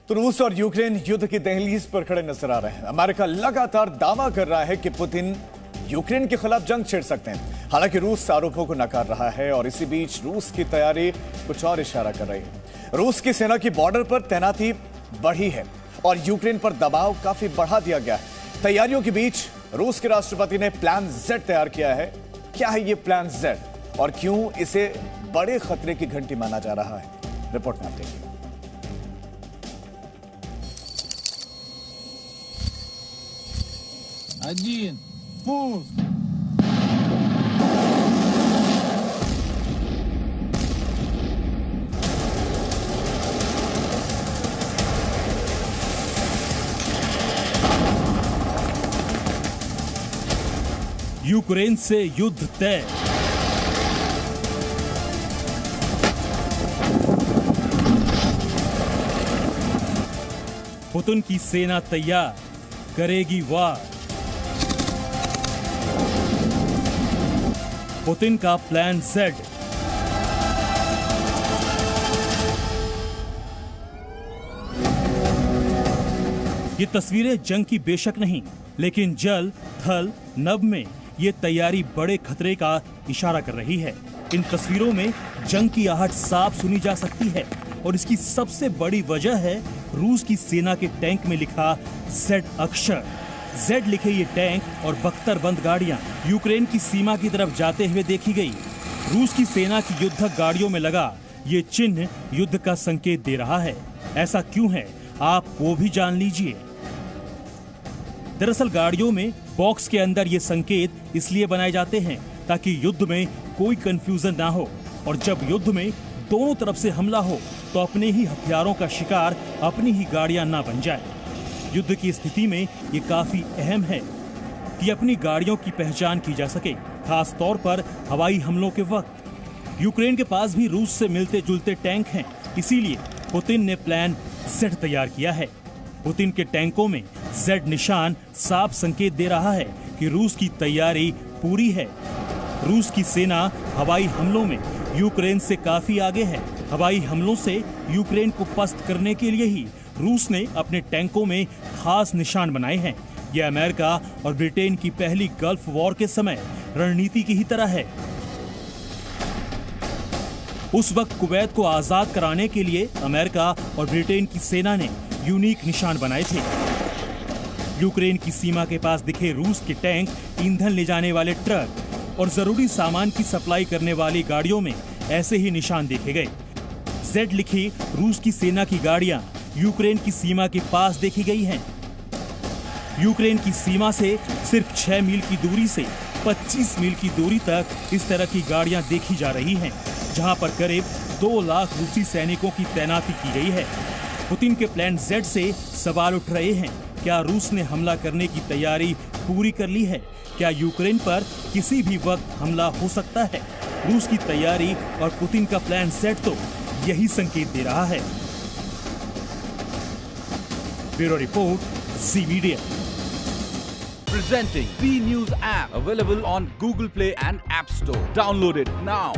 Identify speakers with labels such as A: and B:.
A: तो रूस और यूक्रेन युद्ध की दहलीज पर खड़े नजर आ रहे हैं। अमेरिका लगातार दावा कर रहा है कि पुतिन यूक्रेन के खिलाफ जंग छेड़ सकते हैं। हालांकि रूस आरोपों को नकार रहा है और इसी बीच रूस की तैयारी कुछ और इशारा कर रही है। रूस की सेना की बॉर्डर पर तैनाती बढ़ी है और यूक्रेन पर दबाव काफी बढ़ा दिया गया है। तैयारियों के बीच रूस के राष्ट्रपति ने प्लान Z तैयार किया है। क्या है ये प्लान Z और क्यों इसे बड़े खतरे की घंटी माना जा रहा है, रिपोर्ट में आप देखिए।
B: Один. Пуск.
C: यूक्रेन से युद्ध तय। पुतिन की सेना तैयार करेगी वार। पुतिन का प्लान Z। ये तस्वीरें जंग की बेशक नहीं, लेकिन जल, थल, नभ में ये तैयारी बड़े खतरे का इशारा कर रही है। इन तस्वीरों में जंग की आहट साफ सुनी जा सकती है और इसकी सबसे बड़ी वजह है रूस की सेना के टैंक में लिखा Z अक्षर। Z लिखे ये टैंक और बख्तरबंद गाड़ियां यूक्रेन की सीमा की तरफ जाते हुए देखी गई। रूस की सेना की युद्धक गाड़ियों में लगा ये चिन्ह युद्ध का संकेत दे रहा है। ऐसा क्यों है, आप वो भी जान लीजिए। दरअसल गाड़ियों में बॉक्स के अंदर ये संकेत इसलिए बनाए जाते हैं ताकि युद्ध में कोई कंफ्यूजन ना हो और जब युद्ध में दोनों तरफ से हमला हो तो अपने ही हथियारों का शिकार अपनी ही गाड़ियां ना बन जाए। युद्ध की स्थिति में ये काफी अहम है कि अपनी गाड़ियों की पहचान की जा सके, खास तौर पर हवाई हमलों के वक्त। यूक्रेन के पास भी रूस से मिलते जुलते टैंक हैं, इसीलिए पुतिन ने प्लान Z तैयार किया है। पुतिन के टैंकों में Z निशान साफ संकेत दे रहा है कि रूस की तैयारी पूरी है। रूस की सेना हवाई हमलों में यूक्रेन से काफी आगे है। हवाई हमलों से यूक्रेन को पस्त करने के लिए ही रूस ने अपने टैंकों में खास निशान बनाए हैं। यह अमेरिका और ब्रिटेन की पहली गल्फ वॉर के समय रणनीति की ही तरह है। उस वक्त कुवैत को आजाद कराने के लिए अमेरिका और ब्रिटेन की सेना ने यूनिक निशान बनाए थे। यूक्रेन की सीमा के पास दिखे रूस के टैंक, ईंधन ले जाने वाले ट्रक और जरूरी सामान की सप्लाई करने वाली गाड़ियों में ऐसे ही निशान देखे गए। Z लिखी रूस की सेना की गाड़ियां यूक्रेन की सीमा के पास देखी गई हैं। यूक्रेन की सीमा से सिर्फ 6 मील की दूरी से 25 मील की दूरी तक इस तरह की गाड़ियां देखी जा रही हैं, जहां पर करीब 2 लाख रूसी सैनिकों की तैनाती की गई है। पुतिन के प्लान Z से सवाल उठ रहे हैं, क्या रूस ने हमला करने की तैयारी पूरी कर ली है? क्या यूक्रेन पर किसी भी वक्त हमला हो सकता है? रूस की तैयारी और पुतिन का प्लान Z तो यही संकेत दे रहा है। Bureau report, ji media.
D: Presenting B News app, available on Google Play and App Store. Download it now.